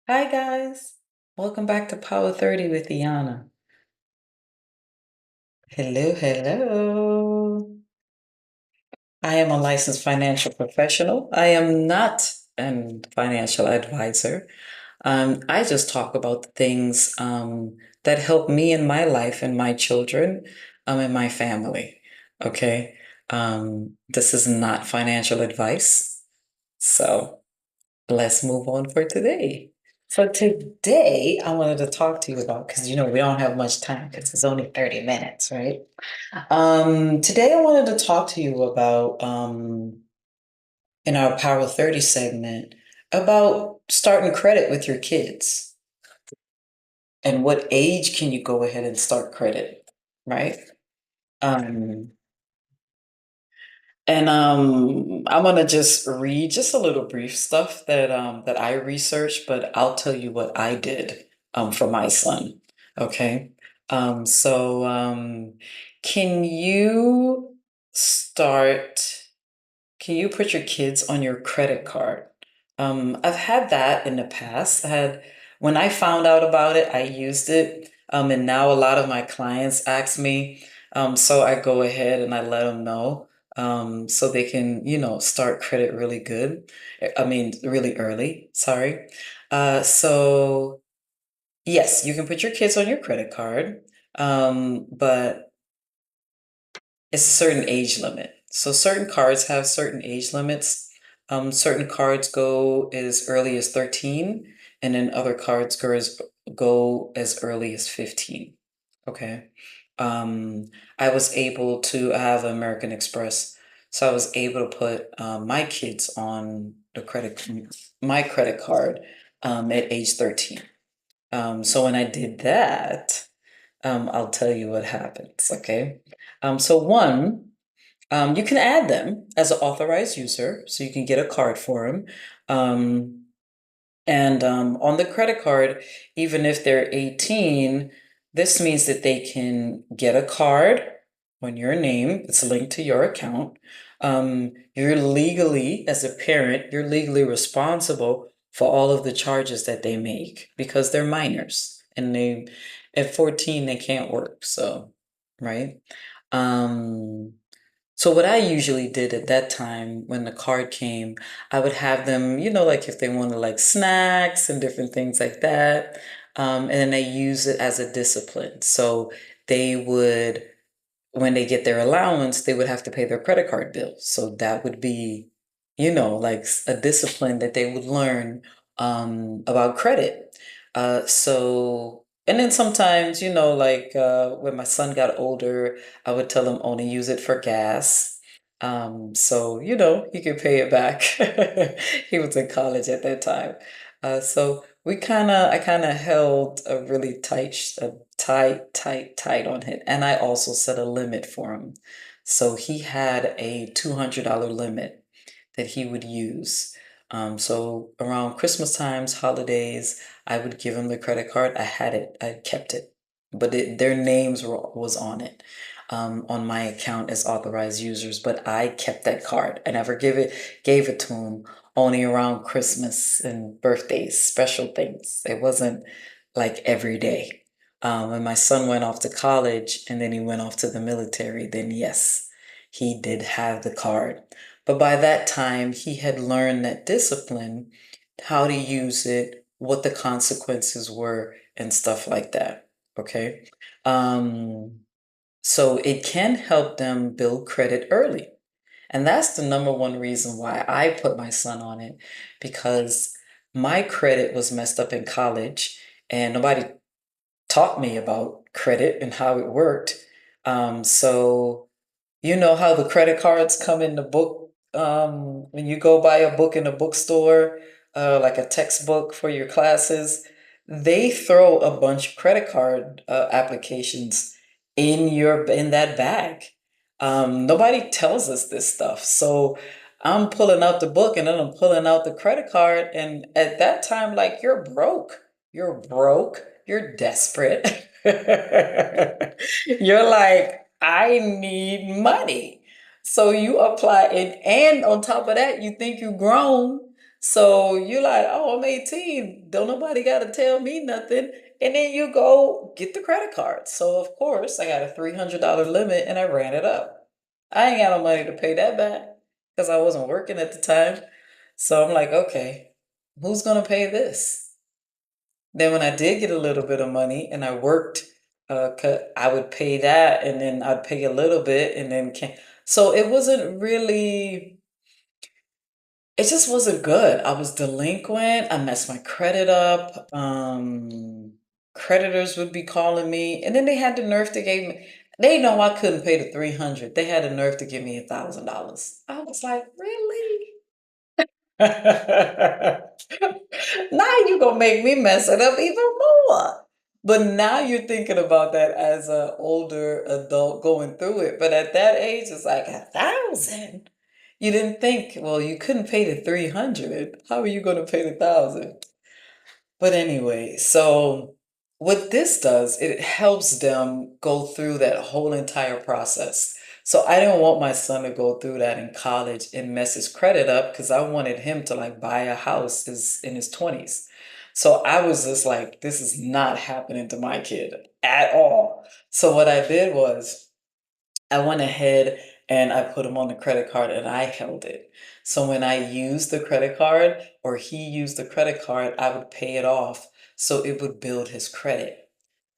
Hi guys, welcome back to Power 30 with Iana. Hello, hello. I am a licensed financial professional. I am not a financial advisor. I just talk about the things that help me in my life and my children and my family. Okay. This is not financial advice. So let's move on for today. So today I wanted to talk to you about, because we don't have much time because it's only 30 minutes, right? Today I wanted to talk to you about in our Power 30 segment about starting credit with your kids and what age can you go ahead and start credit, right? Um, I'm gonna just read just a little brief stuff that I researched, but I'll tell you what I did for my son. Okay. So can you start? Can you put your kids on your credit card? I've had that in the past. When I found out about it, I used it. And now a lot of my clients ask me, so I go ahead and I let them know, so they can, start credit really good. I mean, really early, sorry. So yes, you can put your kids on your credit card, but it's a certain age limit. So certain cards have certain age limits. Certain cards go as early as 13, and then other cards go as early as 15. Okay. I was able to have American Express, so I was able to put my kids on my credit card at age 13. So when I did that, I'll tell you what happens, okay? So one, you can add them as an authorized user, so you can get a card for them. And on the credit card, even if they're 18, this means that they can get a card on your name. It's linked to your account. You're legally, as a parent, you're legally responsible for all of the charges that they make because they're minors and at 14, they can't work. So, right? Um, so what I usually did at that time when the card came, I would have them, like if they wanted like snacks and different things like that. And then I use it as a discipline. So they would, when they get their allowance, they would have to pay their credit card bill. So that would be, like a discipline that they would learn about credit. And then sometimes, like when my son got older, I would tell him only use it for gas. So, he could pay it back. He was in college at that time. So I kind of held a really tight on it. And I also set a limit for him. So he had a $200 limit that he would use. So around Christmas times, holidays, I would give him the credit card. I had it, I kept it, but their names was on it, on my account as authorized users. But I kept that card. I never gave it to him. Only around Christmas and birthdays, special things. It wasn't like every day. When my son went off to college and then he went off to the military, then yes, he did have the card. But by that time, he had learned that discipline, how to use it, what the consequences were, and stuff like that. Okay. Um, so it can help them build credit early. And that's the number one reason why I put my son on it, because my credit was messed up in college and nobody taught me about credit and how it worked. So you know how the credit cards come in the book, when you go buy a book in a bookstore, like a textbook for your classes, they throw a bunch of credit card applications in that bag. Nobody tells us this stuff. So I'm pulling out the book and then I'm pulling out the credit card. And at that time, like, you're broke. You're broke. You're desperate. You're like, I need money. So you apply it, and on top of that, you think you grown. So you like, oh, I'm 18. Don't nobody got to tell me nothing. And then you go get the credit card. So of course I got a $300 limit and I ran it up. I ain't got no money to pay that back because I wasn't working at the time. So I'm like, okay, who's gonna pay this? Then when I did get a little bit of money and I worked, I would pay that and then I'd pay a little bit and then so it wasn't really, it just wasn't good. I was delinquent. I messed my credit up. Creditors would be calling me, and then they had the nerve to give me. They know I couldn't pay the 300. They had the nerve to give me $1,000. I was like, really? Now you gonna make me mess it up even more. But now you're thinking about that as an older adult going through it. But at that age, it's like 1,000. You didn't think, well, you couldn't pay the 300. How are you gonna pay the 1,000? But anyway, so what this does, it helps them go through that whole entire process. So I didn't want my son to go through that in college and mess his credit up because I wanted him to like buy a house in his 20s. So I was just like, this is not happening to my kid at all. So what I did was I went ahead and I put him on the credit card and I held it. So when I used the credit card or he used the credit card, I would pay it off so it would build his credit.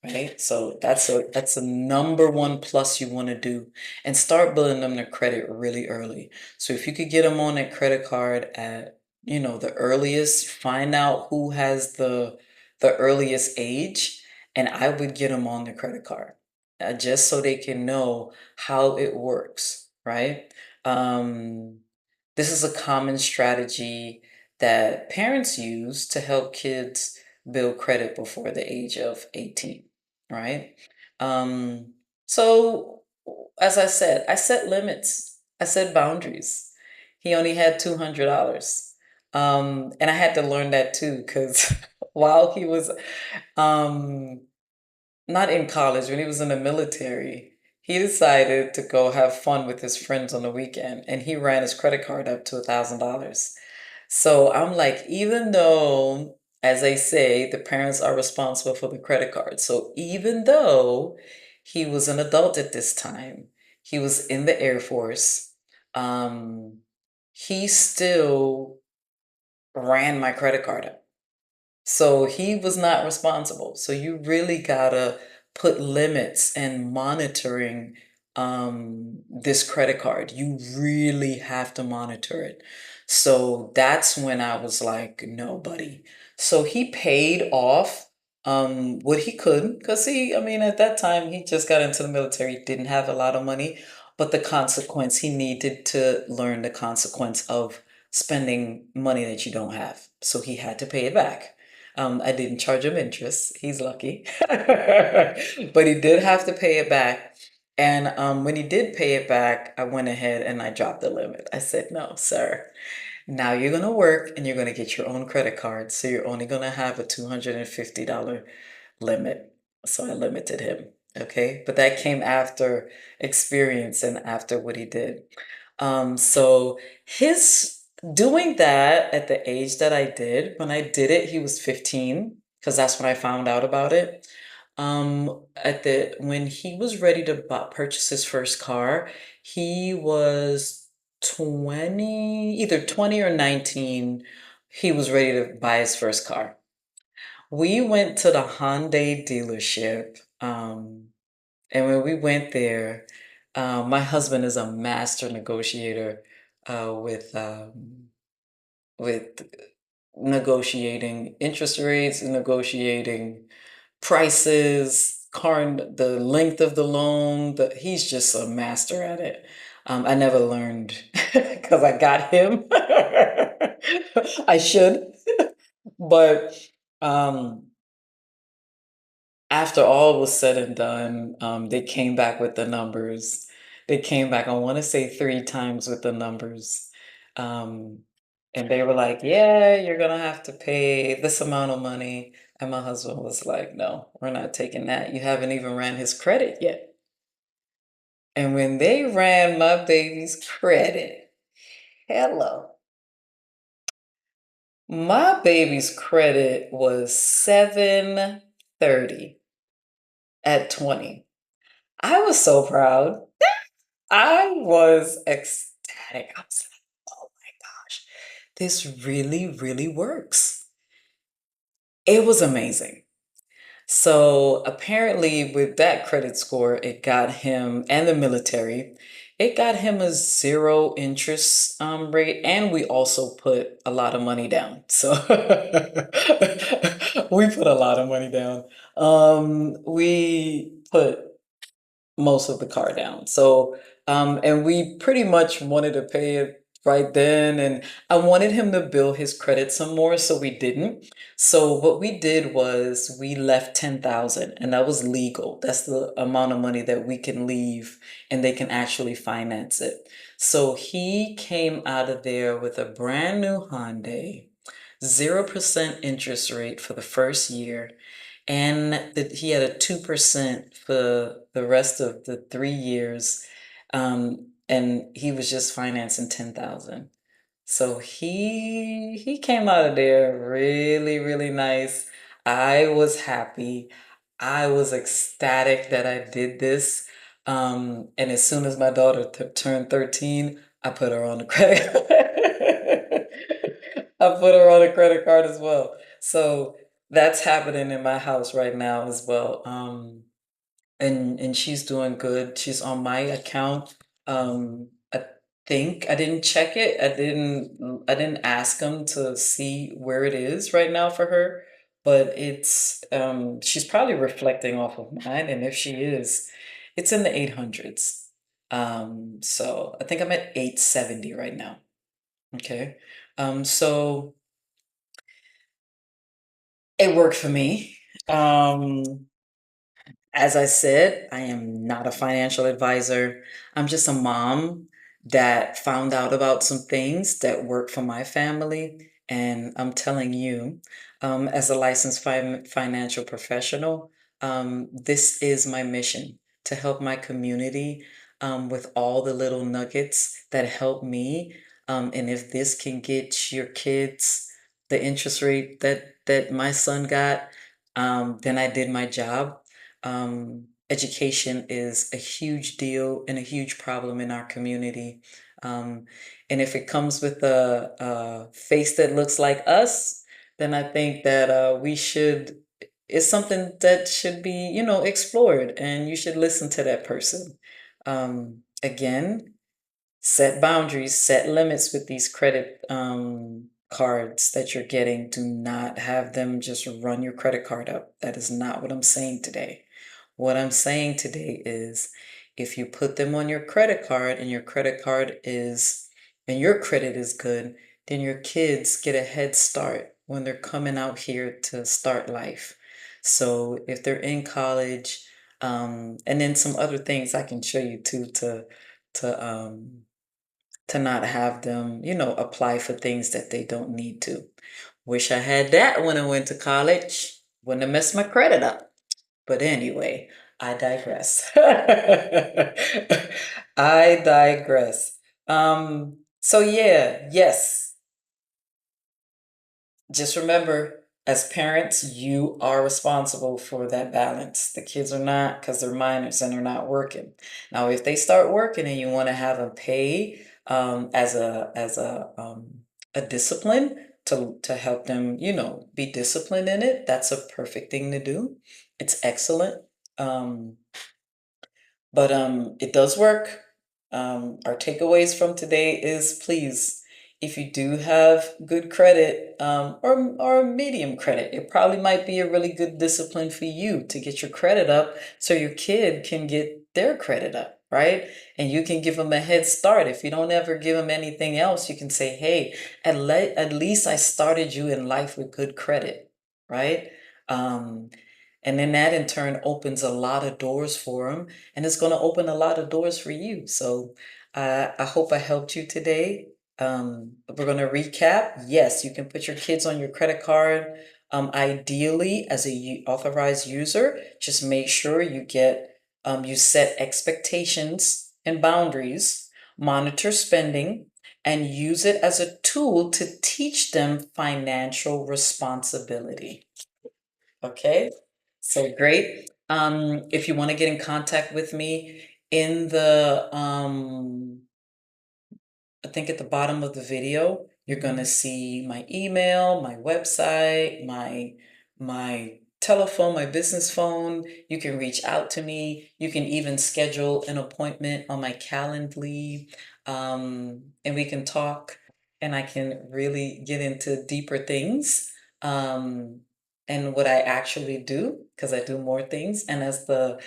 Right? So that's a number one plus you want to do and start building them their credit really early. So if you could get them on that credit card at, the earliest, find out who has the earliest age, and I would get them on the credit card. Just so they can know how it works, right? Um, this is a common strategy that parents use to help kids build credit before the age of 18, right? Um, so, as I said, I set limits, I set boundaries. He only had $200. And I had to learn that too, because while he was um, not in college, when he was in the military, he decided to go have fun with his friends on the weekend and he ran his credit card up to $1,000. So I'm like, even though, as they say, the parents are responsible for the credit card. So even though he was an adult at this time, he was in the Air Force, um, he still ran my credit card up. So he was not responsible. So you really gotta put limits and monitoring this credit card. You really have to monitor it. So that's when I was like, no, buddy. So he paid off what he could because I mean, at that time he just got into the military, didn't have a lot of money, but the consequence, he needed to learn the consequence of spending money that you don't have. So he had to pay it back. I didn't charge him interest. He's lucky. But he did have to pay it back. And when he did pay it back, I went ahead and I dropped the limit. I said, no, sir. Now you're going to work and you're going to get your own credit card. So you're only going to have a $250 limit. So I limited him. Okay. But that came after experience and after what he did. So his doing that at the age that I did, when I did it, he was 15, because that's when I found out about it. At the when he was ready to purchase his first car, he was 20, either 20 or 19. He was ready to buy his first car. We went to the Hyundai dealership. And when we went there, my husband is a master negotiator with negotiating interest rates, negotiating prices, the length of the loan. He's just a master at it. I never learned because I got him. I should, but um, after all was said and done, they came back with the numbers. They came back, I want to say 3 times with the numbers. Um, and they were like, yeah, you're going to have to pay this amount of money. And my husband was like, no, we're not taking that. You haven't even ran his credit yet. And when they ran my baby's credit, hello. My baby's credit was 730 at 20. I was so proud. I was ecstatic. I was like, oh my gosh, this really, really works. It was amazing. So apparently, with that credit score, it got him and the military, it got him a zero interest rate, and we also put a lot of money down. So we put a lot of money down. We put most of the car down. So, and we pretty much wanted to pay it right then. And I wanted him to build his credit some more, so we didn't. So what we did was we left 10,000, and that was legal. That's the amount of money that we can leave and they can actually finance it. So he came out of there with a brand new Hyundai, 0% interest rate for the first year, and that he had a 2% for the rest of the 3 years. And he was just financing 10,000. So he came out of there really, really nice. I was happy. I was ecstatic that I did this. And as soon as my daughter turned 13, I put her on the credit. I put her on a credit card as well. So that's happening in my house right now as well. And she's doing good. She's on my account. I think I didn't check it. I didn't ask him to see where it is right now for her, but it's she's probably reflecting off of mine, and if she is, it's in the 800s. So I think I'm at 870 right now. Okay. So it worked for me. Um, As I said, I am not a financial advisor. I'm just a mom that found out about some things that work for my family. And I'm telling you, as a licensed financial professional, this is my mission to help my community with all the little nuggets that help me. And if this can get your kids the interest rate that my son got, then I did my job. Education is a huge deal and a huge problem in our community. Um, and if it comes with a face that looks like us, then I think that we should, it's something that should be, explored, and you should listen to that person. Again, set boundaries, set limits with these credit cards that you're getting. Do not have them just run your credit card up. That is not what I'm saying today. What I'm saying today is if you put them on your credit card and your credit card is, and your credit is good, then your kids get a head start when they're coming out here to start life. So if they're in college, and then some other things I can show you too to to not have them, apply for things that they don't need to. Wish I had that when I went to college. Wouldn't have messed my credit up. But anyway, I digress. I digress. So yeah, yes, just remember, as parents, you are responsible for that balance. The kids are not, because they're minors and they're not working. Now, if they start working and you want to have them pay as a discipline to help them, be disciplined in it, that's a perfect thing to do. It's excellent. Um, but it does work. Our takeaways from today is, please, if you do have good credit, or medium credit, it probably might be a really good discipline for you to get your credit up so your kid can get their credit up, right? And you can give them a head start. If you don't ever give them anything else, you can say, hey, at least I started you in life with good credit, right? Um, and then that in turn opens a lot of doors for them, and it's going to open a lot of doors for you. So I hope I helped you today. We're going to recap. Yes, you can put your kids on your credit card. Ideally, as a authorized user, just make sure you set expectations and boundaries, monitor spending, and use it as a tool to teach them financial responsibility. Okay, so great. If you want to get in contact with me, in the I think at the bottom of the video, you're gonna see my email, my website, my telephone, my business phone. You can reach out to me. You can even schedule an appointment on my Calendly, and we can talk, and I can really get into deeper things, um, and what I actually do, because I do more things. And as the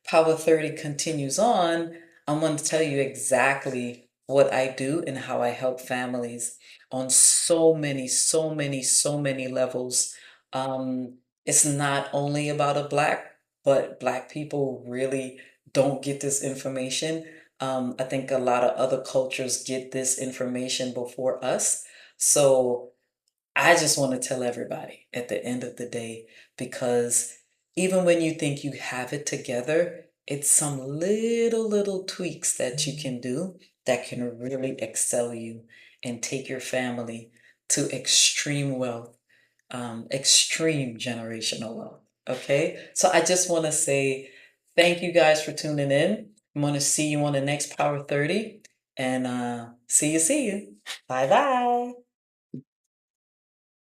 Power 30 continues on, I'm going to tell you exactly what I do and how I help families on so many, so many, so many levels. Um, it's not only about a Black, but Black people really don't get this information. I think a lot of other cultures get this information before us. So I just want to tell everybody at the end of the day, because even when you think you have it together, it's some little tweaks that you can do that can really excel you and take your family to extreme wealth, extreme generational wealth. Okay. So I just want to say thank you guys for tuning in. I'm going to see you on the next Power 30, and see you. Bye bye.